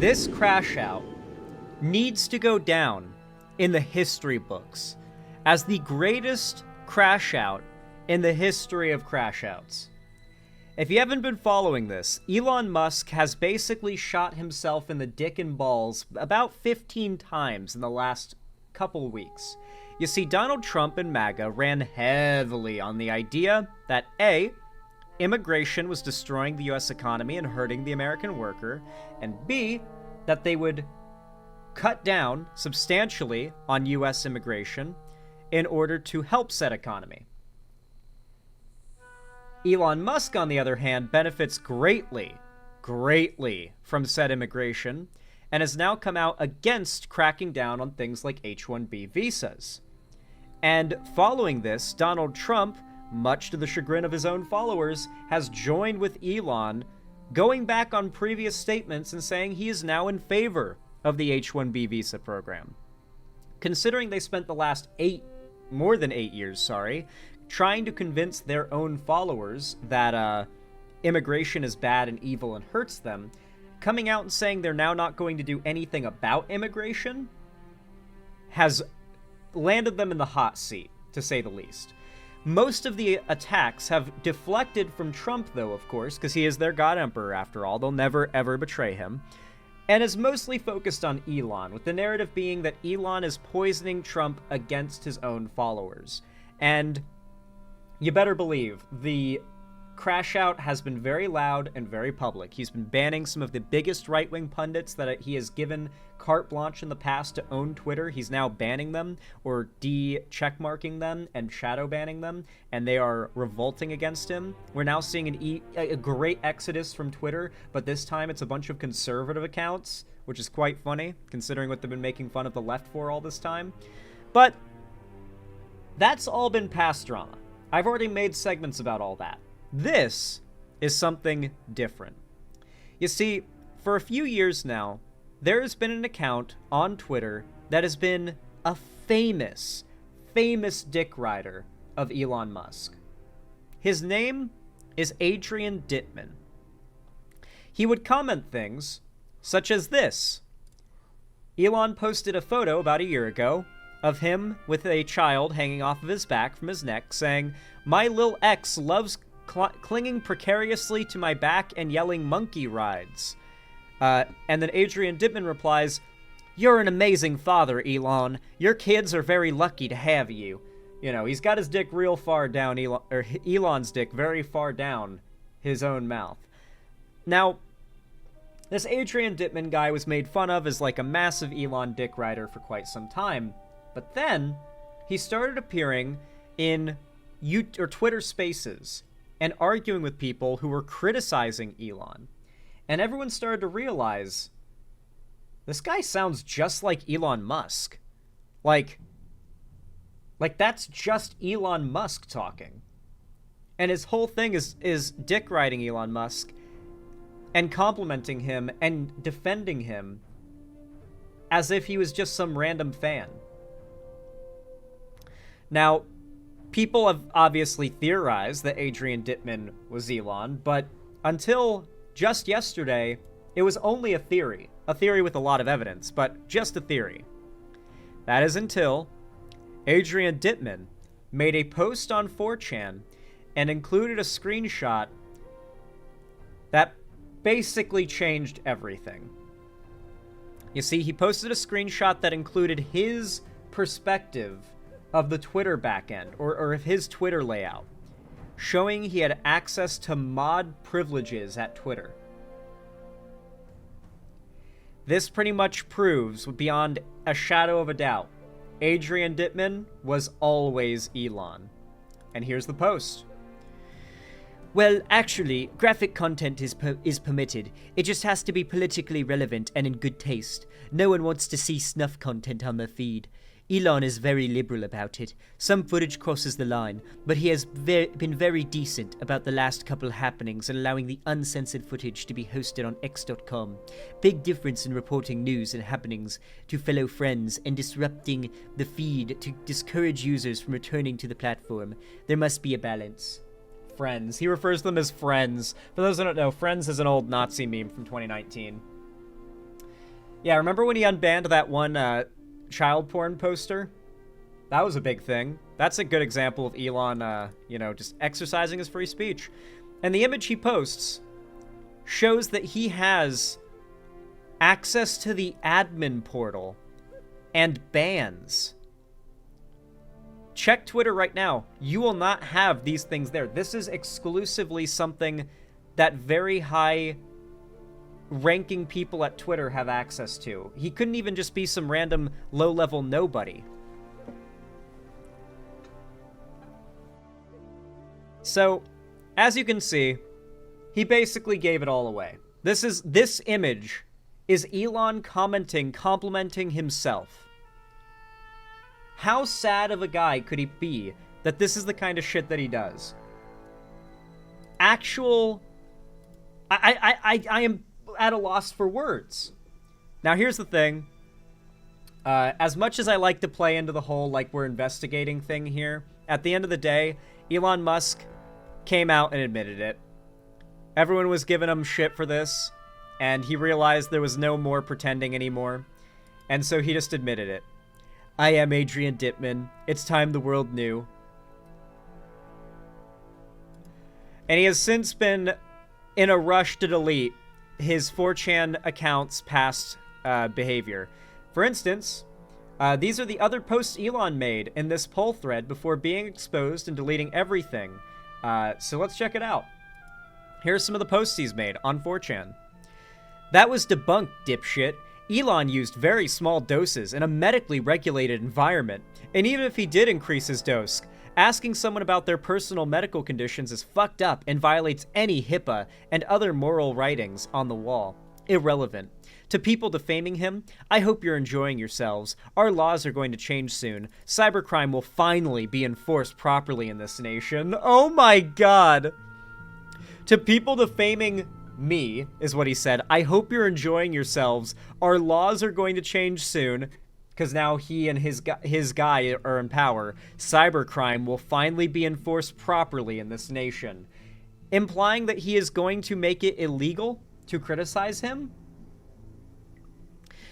this crash out needs to go down in the history books as the greatest crash out in the history of crash outs. If you haven't been following this, Elon Musk has basically shot himself in the dick and balls about 15 times in the last couple weeks. You see, Donald Trump and MAGA ran heavily on the idea that A, immigration was destroying the US economy and hurting the American worker, and B, that they would cut down substantially on US immigration in order to help said economy. Elon Musk, on the other hand, benefits greatly from said immigration, and has now come out against cracking down on things like H-1B visas. And following this, Donald Trump, much to the chagrin of his own followers, has joined with Elon, going back on previous statements and saying he is now in favor of the H-1B visa program. Considering they spent the last more than 8 years, trying to convince their own followers that immigration is bad and evil and hurts them, coming out and saying they're now not going to do anything about immigration has landed them in the hot seat, to say the least. Most of the attacks have deflected from Trump, though, of course, because he is their god emperor after all. They'll never, ever betray him. And is mostly focused on Elon, with the narrative being that Elon is poisoning Trump against his own followers. And you better believe the crash out has been very loud and very public. He's been banning some of the biggest right-wing pundits that he has given carte blanche in the past to own Twitter. He's now banning them or de-checkmarking them and shadow banning them, and they are revolting against him. We're now seeing a great exodus from Twitter, but this time it's a bunch of conservative accounts, which is quite funny, considering what they've been making fun of the left for all this time. But that's all been past drama. I've already made segments about all that. This is something different. You see, for a few years now, there has been an account on Twitter that has been a famous dick rider of Elon Musk. His name is Adrian Dittmann. He would comment things such as this. Elon posted a photo about a year ago of him with a child hanging off of his back from his neck saying, "My lil ex loves clinging precariously to my back and yelling monkey rides." And then Adrian Dittmann replies, "You're an amazing father, Elon. Your kids are very lucky to have you." You know, he's got his dick real far down, Elon's dick very far down his own mouth. Now, this Adrian Dittmann guy was made fun of as like a massive Elon dick rider for quite some time. But then he started appearing in Twitter spaces and arguing with people who were criticizing Elon. And everyone started to realize, this guy sounds just like Elon Musk. Like that's just Elon Musk talking. And his whole thing is dick riding Elon Musk and complimenting him and defending him as if he was just some random fan. Now, people have obviously theorized that Adrian Dittmann was Elon, but until just yesterday, it was only a theory with a lot of evidence, but just a theory. That is until Adrian Dittmann made a post on 4chan and included a screenshot that basically changed everything. You see, he posted a screenshot that included his perspective of the Twitter backend, or of his Twitter layout, showing he had access to mod privileges at Twitter. This pretty much proves, beyond a shadow of a doubt, Adrian Dittmann was always Elon. And here's the post. "Well, actually, graphic content is permitted. It just has to be politically relevant and in good taste. No one wants to see snuff content on their feed. Elon is very liberal about it. Some footage crosses the line, but he has been very decent about the last couple happenings and allowing the uncensored footage to be hosted on X.com. Big difference in reporting news and happenings to fellow friends and disrupting the feed to discourage users from returning to the platform. There must be a balance." Friends. He refers to them as friends. For those who don't know, friends is an old Nazi meme from 2019. Yeah, remember when he unbanned that one child porn poster? That was a big thing. That's a good example of Elon, just exercising his free speech. And the image he posts shows that he has access to the admin portal and bans. Check Twitter right now. You will not have these things there. This is exclusively something that very high ranking people at Twitter have access to. He couldn't even just be some random low-level nobody. So, as you can see, he basically gave it all away. This image is Elon complimenting himself. How sad of a guy could he be that this is the kind of shit that he does? I am at a loss for words. Now, here's the thing. As much as I like to play into the whole, like, we're investigating thing here, at the end of the day, Elon Musk came out and admitted it. Everyone was giving him shit for this, and he realized there was no more pretending anymore, and so he just admitted it. I am Adrian Dittmann. It's time the world knew. And he has since been in a rush to delete his 4chan account's past behavior. For instance, these are the other posts Elon made in this poll thread before being exposed and deleting everything. So let's check it out. Here's some of the posts he's made on 4chan. That was debunked, dipshit. Elon used very small doses in a medically regulated environment. And even if he did increase his dose, asking someone about their personal medical conditions is fucked up and violates any HIPAA and other moral writings on the wall. Irrelevant. To people defaming him, I hope you're enjoying yourselves. Our laws are going to change soon. Cybercrime will finally be enforced properly in this nation. Oh my god. To people defaming me, is what he said. I hope you're enjoying yourselves. Our laws are going to change soon. Because now he and his guy are in power. Cybercrime will finally be enforced properly in this nation. Implying that he is going to make it illegal to criticize him?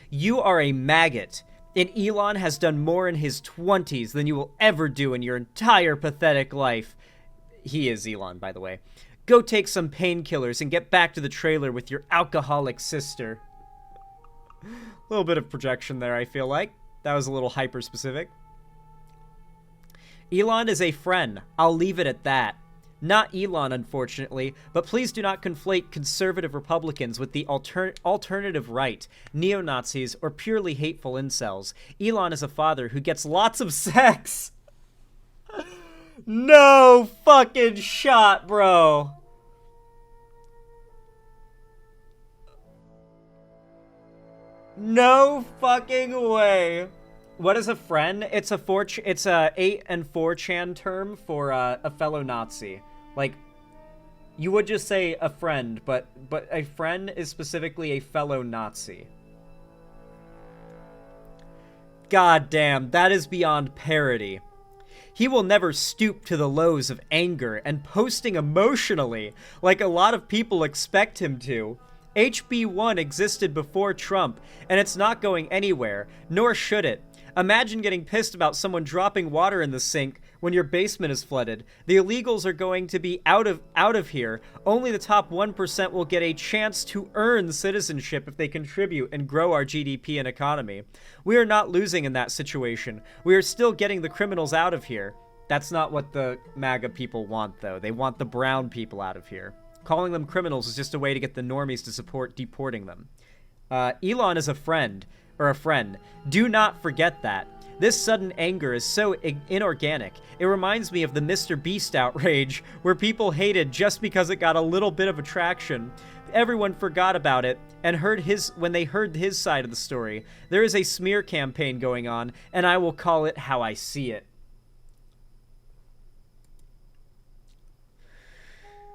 You are a maggot, and Elon has done more in his 20s than you will ever do in your entire pathetic life. He is Elon, by the way. Go take some painkillers and get back to the trailer with your alcoholic sister. A little bit of projection there, I feel like. That was a little hyper-specific. Elon is a friend. I'll leave it at that. Not Elon, unfortunately, but please do not conflate conservative Republicans with the alternative right, neo-Nazis, or purely hateful incels. Elon is a father who gets lots of sex. No fucking shot, bro. No fucking way. What is a friend? It's a 8 and 4chan term for a fellow Nazi. Like, you would just say a friend, but a friend is specifically a fellow Nazi. God damn, that is beyond parody. He will never stoop to the lows of anger and posting emotionally like a lot of people expect him to. HB1 existed before Trump, and it's not going anywhere, nor should it. Imagine getting pissed about someone dropping water in the sink when your basement is flooded. The illegals are going to be out of here. Only the top 1% will get a chance to earn citizenship if they contribute and grow our GDP and economy. We are not losing in that situation. We are still getting the criminals out of here. That's not what the MAGA people want, though. They want the brown people out of here. Calling them criminals is just a way to get the normies to support deporting them. Elon is a friend. Do not forget that. This sudden anger is so inorganic. It reminds me of the Mr. Beast outrage, where people hated just because it got a little bit of attraction. Everyone forgot about it and when they heard his side of the story. There is a smear campaign going on, and I will call it how I see it.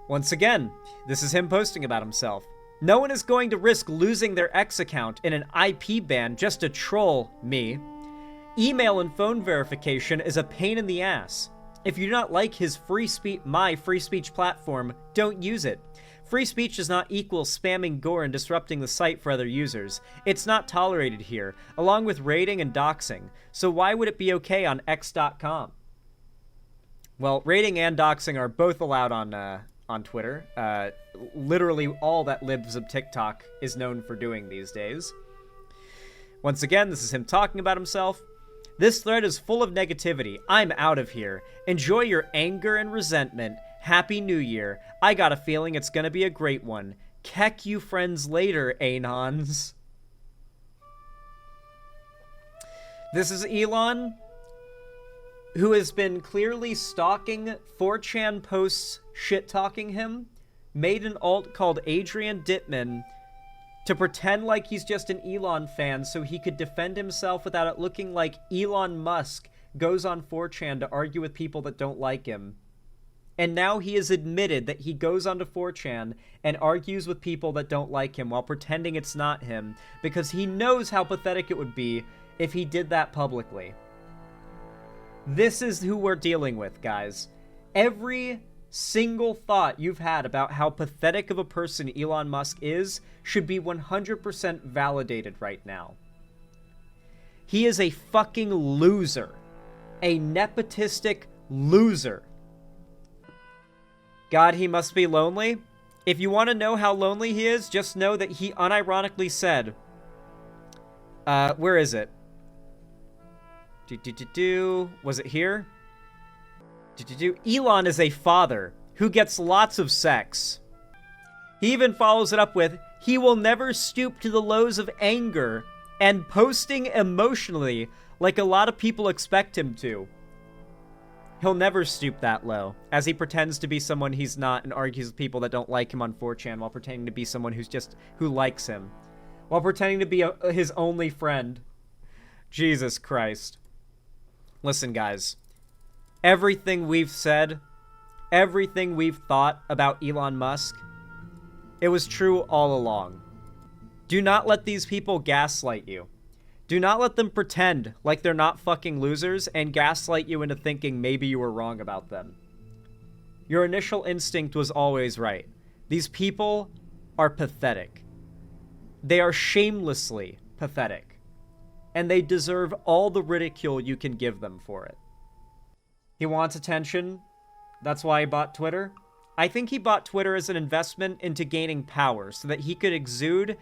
Once again, this is him posting about himself. No one is going to risk losing their X account in an IP ban just to troll me. Email and phone verification is a pain in the ass. If you do not like his my free speech platform, don't use it. Free speech does not equal spamming gore and disrupting the site for other users. It's not tolerated here, along with raiding and doxing. So why would it be okay on X.com? Well, raiding and doxing are both allowed on Twitter. Literally all that lives of TikTok is known for doing these days. Once again, this is him talking about himself. This thread is full of negativity. I'm out of here. Enjoy your anger and resentment. Happy New Year. I got a feeling it's gonna be a great one. Keck you friends later, Anons. This is Elon, who has been clearly stalking 4chan posts shit-talking him, made an alt called Adrian Dittmann to pretend like he's just an Elon fan so he could defend himself without it looking like Elon Musk goes on 4chan to argue with people that don't like him. And now he has admitted that he goes onto 4chan and argues with people that don't like him while pretending it's not him, because he knows how pathetic it would be if he did that publicly. This is who we're dealing with, guys. Every single thought you've had about how pathetic of a person Elon Musk is should be 100% validated right now. He is a fucking loser. A nepotistic loser. God, he must be lonely. If you want to know how lonely he is, just know that he unironically said, where is it? Was it here? Elon is a father who gets lots of sex. He even follows it up with, he will never stoop to the lows of anger and posting emotionally like a lot of people expect him to. He'll never stoop that low, as he pretends to be someone he's not and argues with people that don't like him on 4chan while pretending to be someone who likes him. While pretending to be his only friend. Jesus Christ. Listen, guys. Everything we've said, everything we've thought about Elon Musk, it was true all along. Do not let these people gaslight you. Do not let them pretend like they're not fucking losers and gaslight you into thinking maybe you were wrong about them. Your initial instinct was always right. These people are pathetic. They are shamelessly pathetic. And they deserve all the ridicule you can give them for it. He wants attention. That's why he bought Twitter. I think he bought Twitter as an investment into gaining power so that he could exert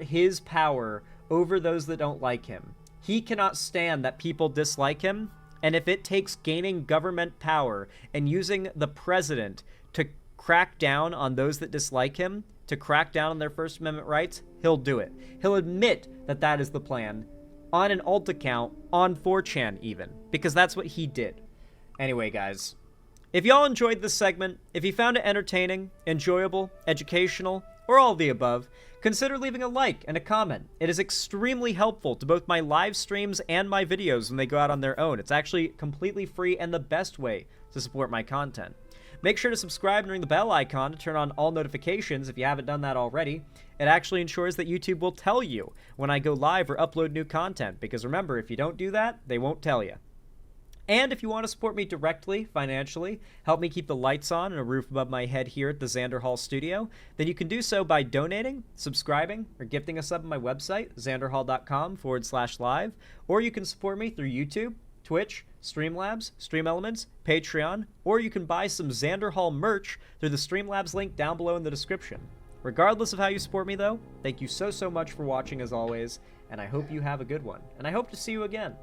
his power over those that don't like him. He cannot stand that people dislike him, and if it takes gaining government power and using the president to crack down on those that dislike him, to crack down on their First Amendment rights, he'll do it. He'll admit that that is the plan on an alt account, on 4chan even, because that's what he did. Anyway, guys, if y'all enjoyed this segment, if you found it entertaining, enjoyable, educational, or all of the above, consider leaving a like and a comment. It is extremely helpful to both my live streams and my videos when they go out on their own. It's actually completely free and the best way to support my content. Make sure to subscribe and ring the bell icon to turn on all notifications if you haven't done that already. It actually ensures that YouTube will tell you when I go live or upload new content, because remember, if you don't do that, they won't tell you. And if you want to support me directly, financially, help me keep the lights on and a roof above my head here at the Xander Hall studio, then you can do so by donating, subscribing, or gifting a sub on my website, xanderhall.com/live, or you can support me through YouTube, Twitch, Streamlabs, Stream Elements, Patreon, or you can buy some Xander Hall merch through the Streamlabs link down below in the description. Regardless of how you support me, though, thank you so much for watching as always, and I hope you have a good one, and I hope to see you again.